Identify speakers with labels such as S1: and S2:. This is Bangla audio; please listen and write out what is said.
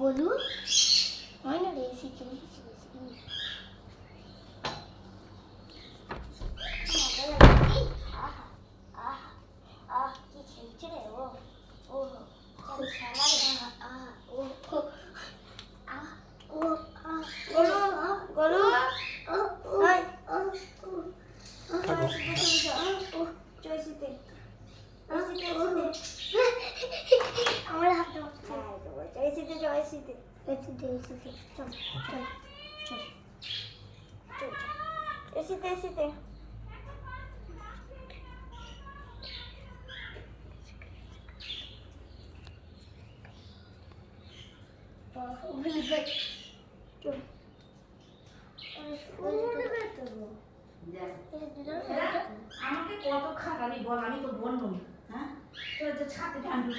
S1: গোলু হয় না রে শিখে আমার হাত এসিতে চল চল চল চল এসিতে
S2: আমাকে কত খাগালি বল, আমি তো বললাম, হ্যাঁ তোর যে ছাতে ঠান্ডা